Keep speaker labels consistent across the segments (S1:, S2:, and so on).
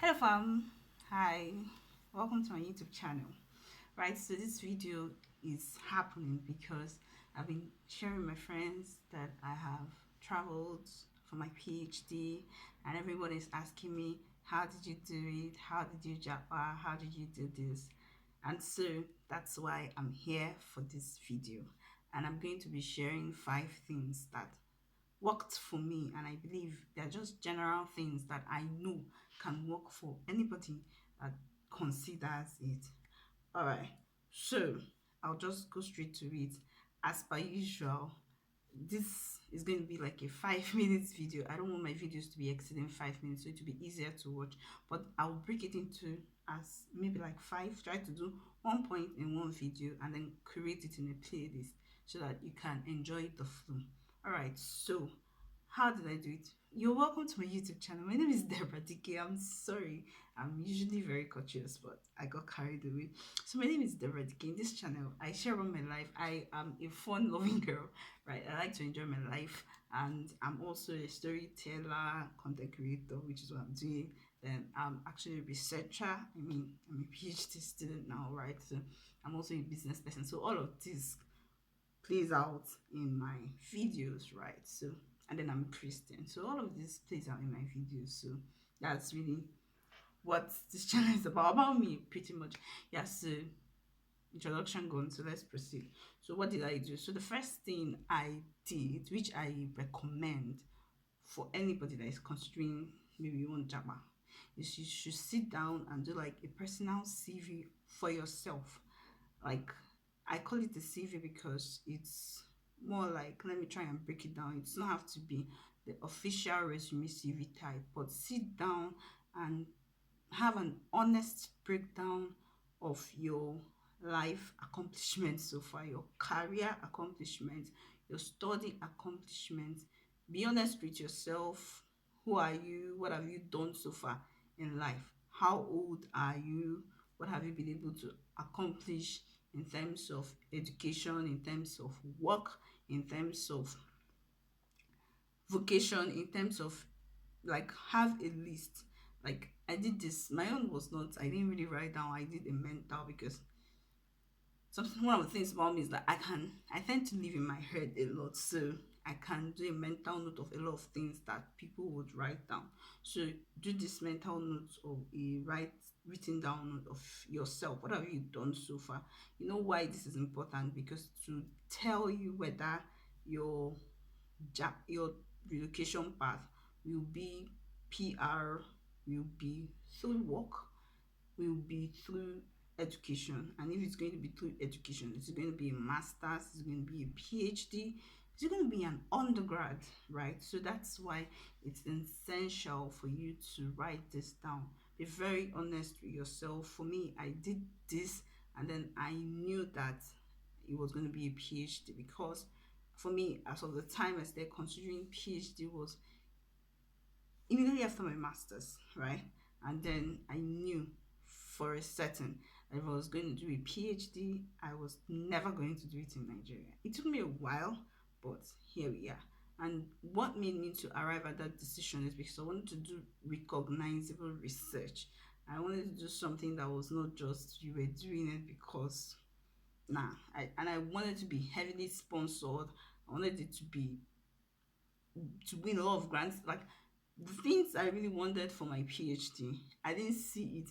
S1: Hello fam, hi, welcome to my YouTube channel. Right, so this video is happening because I've been sharing with my friends that I have traveled for my PhD, and everybody is asking me, how did you do it? How did you japa? How did you do this? And so that's why I'm here for this video, and I'm going to be sharing 5 things that worked for me, and I believe they're just general things that I know can work for anybody that considers it. All right, so I'll just go straight to it. As per usual, this is going to be like a 5 minutes video. I don't want my videos to be exceeding 5 minutes, so it will be easier to watch. But I'll break it into as maybe like five. Try to do one point in one video and then create it in a playlist so that you can enjoy the flow. All right, so how did I do it? You're welcome to my YouTube channel. My name is Deborah DK. I'm sorry. I'm usually very cautious, but I got carried away. So my name is Deborah DK. In this channel, I share about my life. I am a fun loving girl, right? I like to enjoy my life, and I'm also a storyteller, content creator, which is what I'm doing. Then I'm actually a researcher. I'm a PhD student now, right? So I'm also a business person. So all of this plays out in my videos, right? So, and then I'm a Christian, so all of this plays out in my videos. So that's really what this channel is about me, pretty much. Yeah. So introduction gone. So let's proceed. So what did I do? So the first thing I did, which I recommend for anybody that is considering maybe you want japa, is you should sit down and do like a personal CV for yourself. Like, I call it a CV because it's more like, let me try and break it down. It's not have to be the official resume CV type, but sit down and have an honest breakdown of your life accomplishments so far, your career accomplishments, your study accomplishments. Be honest with yourself. Who are you? What have you done so far in life? How old are you? What have you been able to accomplish in terms of education, in terms of work, in terms of vocation, in terms of, like, have a list. Like, I did this, my own was not, I didn't really write down, I did a mental, because something, one of the things about me is that I tend to live in my head a lot, so I can do a mental note of a lot of things that people would write down. So do this mental note of a written down note of yourself. What have you done so far? You know why this is important? Because to tell you whether your your relocation path will be PR, will be through work, will be through education. And if it's going to be through education, it's going to be a master's, it's going to be a PhD, it's going to be an undergrad, right? So that's why it's essential for you to write this down. Be very honest with yourself. For me, I did this, and then I knew that it was going to be a PhD, because for me, as of the time I started considering PhD was immediately after my master's, right? And then I knew for a certain that if I was going to do a PhD, I was never going to do it in Nigeria. It took me a while, but here we are. And what made me to arrive at that decision is because I wanted to do recognizable research. I wanted to do something that was not just you were doing it because, and I wanted to be heavily sponsored. I wanted it to be, to win a lot of grants. Like, the things I really wanted for my PhD, I didn't see it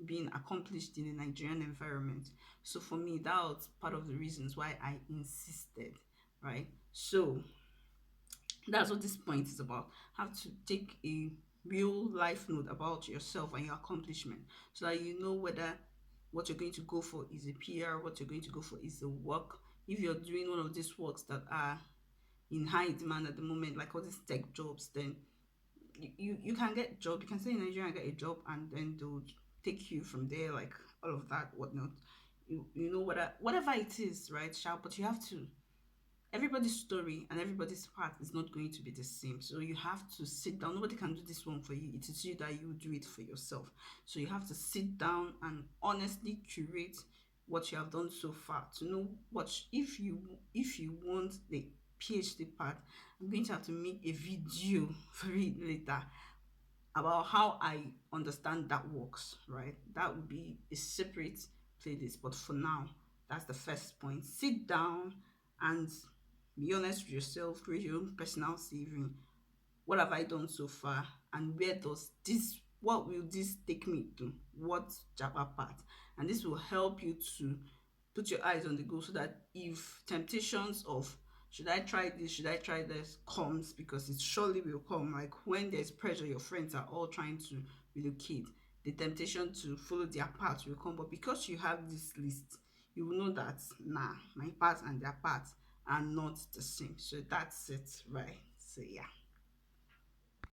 S1: being accomplished in a Nigerian environment. So for me, that was part of the reasons why I insisted, right? So that's what this point is about. Have to take a real life note about yourself and your accomplishment, so that you know whether what you're going to go for is a PR, what you're going to go for is a work. If you're doing one of these works that are in high demand at the moment, like all these tech jobs, then you can get job, you can stay in Nigeria and get a job, and then they'll take you from there, like all of that, whatnot. You know, whatever it is, right, Shao? But you have to, everybody's story and everybody's path is not going to be the same. So you have to sit down. Nobody can do this one for you. It is you that you do it for yourself. So you have to sit down and honestly curate what you have done so far to know what, if you want the PhD part. I'm going to have to make a video for it later about how I understand that works, right? That would be a separate playlist. But for now, that's the first point. Sit down and be honest with yourself, create your own personal saving. What have I done so far? And where does this, what will this take me to? What japa part? And this will help you to put your eyes on the goal so that if temptations of should I try this, should I try this comes, because it surely will come. Like when there's pressure, your friends are all trying to relocate, the temptation to follow their path will come. But because you have this list, you will know that nah, my path and their path are not the same. So that's it, right? So yeah.